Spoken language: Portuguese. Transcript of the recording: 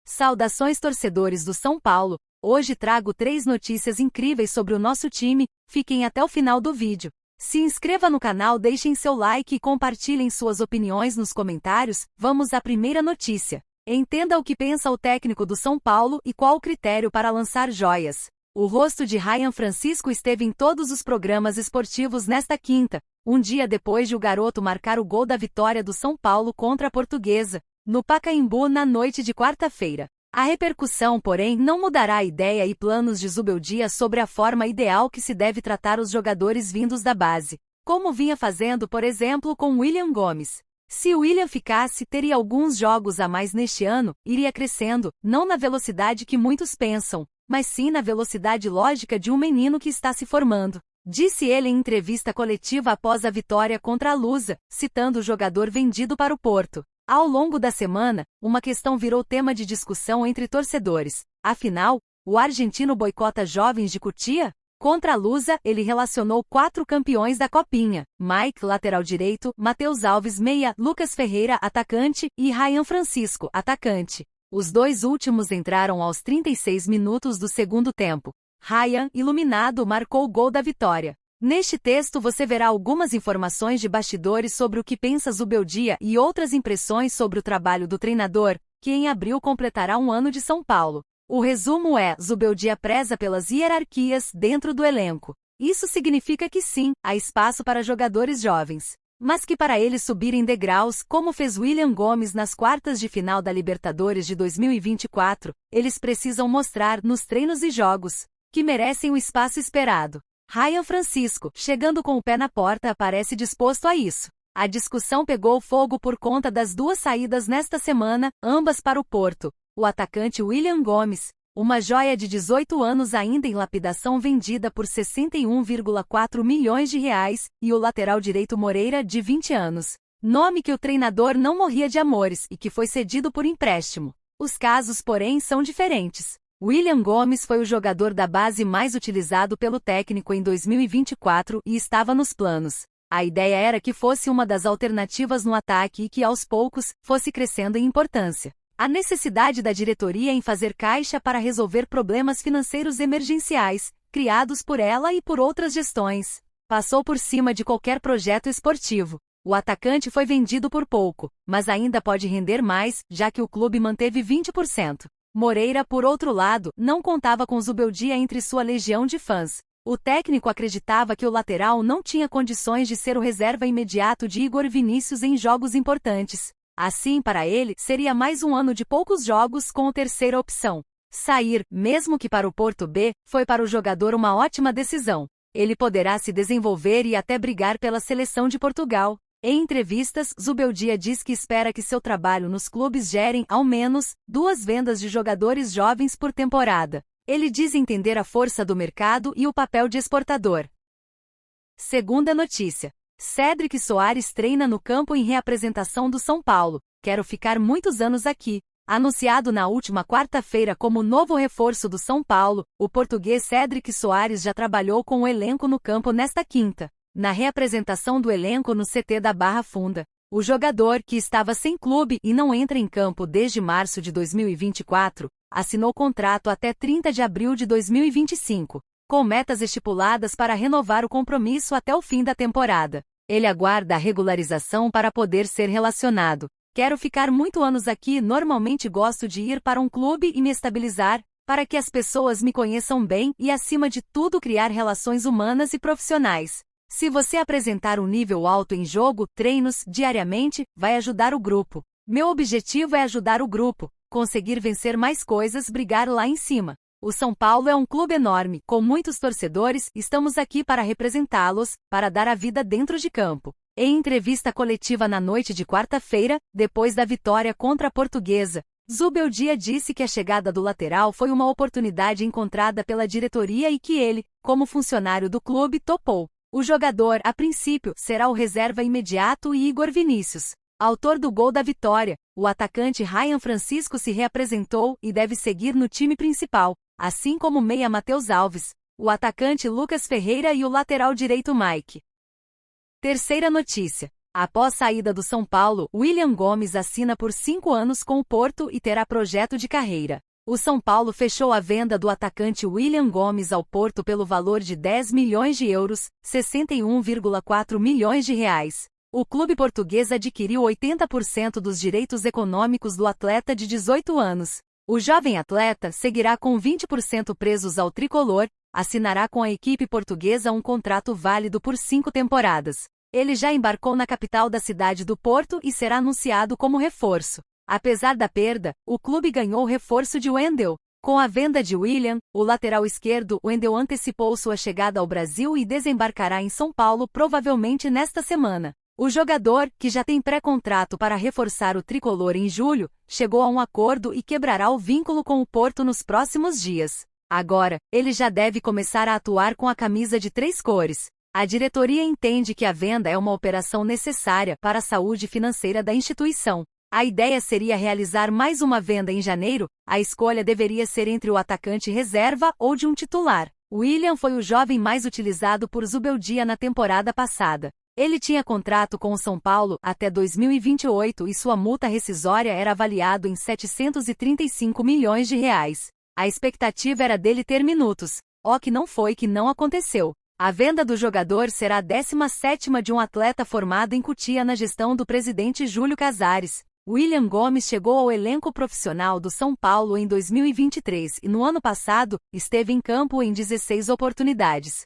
Saudações torcedores do São Paulo, hoje trago 3 notícias incríveis sobre o nosso time, fiquem até o final do vídeo. Se inscreva no canal, deixem seu like e compartilhem suas opiniões nos comentários. Vamos à primeira notícia. Entenda o que pensa o técnico do São Paulo e qual o critério para lançar joias. O rosto de Ryan Francisco esteve em todos os programas esportivos nesta quinta, um dia depois de o garoto marcar o gol da vitória do São Paulo contra a Portuguesa, no Pacaembu na noite de quarta-feira. A repercussão, porém, não mudará a ideia e planos de Zubeldia sobre a forma ideal que se deve tratar os jogadores vindos da base, como vinha fazendo, por exemplo, com William Gomes. Se o William ficasse, teria alguns jogos a mais neste ano, iria crescendo, não na velocidade que muitos pensam, mas sim na velocidade lógica de um menino que está se formando. Disse ele em entrevista coletiva após a vitória contra a Lusa, citando o jogador vendido para o Porto. Ao longo da semana, uma questão virou tema de discussão entre torcedores. Afinal, o argentino boicota jovens de Cotia? Contra a Lusa, ele relacionou 4 campeões da Copinha: Mike, lateral direito, Matheus Alves, meia, Lucas Ferreira, atacante, e Ryan Francisco, atacante. Os 2 últimos entraram aos 36 minutos do segundo tempo. Ryan, iluminado, marcou o gol da vitória. Neste texto você verá algumas informações de bastidores sobre o que pensa Zubeldia e outras impressões sobre o trabalho do treinador, que em abril completará 1 ano de São Paulo. O resumo é: Zubeldia preza pelas hierarquias dentro do elenco. Isso significa que sim, há espaço para jogadores jovens, mas que para eles subirem degraus, como fez William Gomes nas quartas de final da Libertadores de 2024, eles precisam mostrar, nos treinos e jogos, que merecem o espaço esperado. Ryan Francisco, chegando com o pé na porta, parece disposto a isso. A discussão pegou fogo por conta das 2 saídas nesta semana, ambas para o Porto. O atacante William Gomes, uma joia de 18 anos ainda em lapidação, vendida por 61,4 milhões de reais, e o lateral direito Moreira, de 20 anos. Nome que o treinador não morria de amores e que foi cedido por empréstimo. Os casos, porém, são diferentes. William Gomes foi o jogador da base mais utilizado pelo técnico em 2024 e estava nos planos. A ideia era que fosse uma das alternativas no ataque e que, aos poucos, fosse crescendo em importância. A necessidade da diretoria em fazer caixa para resolver problemas financeiros emergenciais, criados por ela e por outras gestões, passou por cima de qualquer projeto esportivo. O atacante foi vendido por pouco, mas ainda pode render mais, já que o clube manteve 20%. Moreira, por outro lado, não contava com Zubeldia entre sua legião de fãs. O técnico acreditava que o lateral não tinha condições de ser o reserva imediato de Igor Vinícius em jogos importantes. Assim, para ele, seria mais 1 ano de poucos jogos com a terceira opção. Sair, mesmo que para o Porto B, foi para o jogador uma ótima decisão. Ele poderá se desenvolver e até brigar pela seleção de Portugal. Em entrevistas, Zubeldia diz que espera que seu trabalho nos clubes gerem, ao menos, 2 vendas de jogadores jovens por temporada. Ele diz entender a força do mercado e o papel de exportador. Segunda notícia. Cédric Soares treina no campo em reapresentação do São Paulo. Quero ficar muitos anos aqui. Anunciado na última quarta-feira como novo reforço do São Paulo, o português Cédric Soares já trabalhou com o elenco no campo nesta quinta, na reapresentação do elenco no CT da Barra Funda. O jogador, que estava sem clube e não entra em campo desde março de 2024, assinou contrato até 30 de abril de 2025, com metas estipuladas para renovar o compromisso até o fim da temporada. Ele aguarda a regularização para poder ser relacionado. Quero ficar muitos anos aqui, normalmente gosto de ir para um clube e me estabilizar, para que as pessoas me conheçam bem e, acima de tudo, criar relações humanas e profissionais. Se você apresentar um nível alto em jogo, treinos, diariamente, vai ajudar o grupo. Meu objetivo é ajudar o grupo, conseguir vencer mais coisas, brigar lá em cima. O São Paulo é um clube enorme, com muitos torcedores, estamos aqui para representá-los, para dar a vida dentro de campo. Em entrevista coletiva na noite de quarta-feira, depois da vitória contra a Portuguesa, Zubeldia disse que a chegada do lateral foi uma oportunidade encontrada pela diretoria e que ele, como funcionário do clube, topou. O jogador, a princípio, será o reserva imediato e Igor Vinícius, autor do gol da vitória. O atacante Ryan Francisco se reapresentou e deve seguir no time principal, assim como o meia Matheus Alves, o atacante Lucas Ferreira e o lateral direito Mike. Terceira notícia. Após saída do São Paulo, William Gomes assina por 5 anos com o Porto e terá projeto de carreira. O São Paulo fechou a venda do atacante William Gomes ao Porto pelo valor de 10 milhões de euros, 61,4 milhões de reais. O clube português adquiriu 80% dos direitos econômicos do atleta de 18 anos. O jovem atleta seguirá com 20% presos ao tricolor, assinará com a equipe portuguesa um contrato válido por 5 temporadas. Ele já embarcou na capital da cidade do Porto e será anunciado como reforço. Apesar da perda, o clube ganhou o reforço de Wendel. Com a venda de William, o lateral esquerdo, Wendel antecipou sua chegada ao Brasil e desembarcará em São Paulo provavelmente nesta semana. O jogador, que já tem pré-contrato para reforçar o tricolor em julho, chegou a um acordo e quebrará o vínculo com o Porto nos próximos dias. Agora, ele já deve começar a atuar com a camisa de 3 cores. A diretoria entende que a venda é uma operação necessária para a saúde financeira da instituição. A ideia seria realizar mais uma venda em janeiro, a escolha deveria ser entre o atacante reserva ou de um titular. William foi o jovem mais utilizado por Zubeldia na temporada passada. Ele tinha contrato com o São Paulo até 2028 e sua multa rescisória era avaliado em 735 milhões de reais. A expectativa era dele ter minutos. O que não foi que não aconteceu. A venda do jogador será a 17ª de um atleta formado em Cotia na gestão do presidente Júlio Casares. William Gomes chegou ao elenco profissional do São Paulo em 2023 e no ano passado, esteve em campo em 16 oportunidades.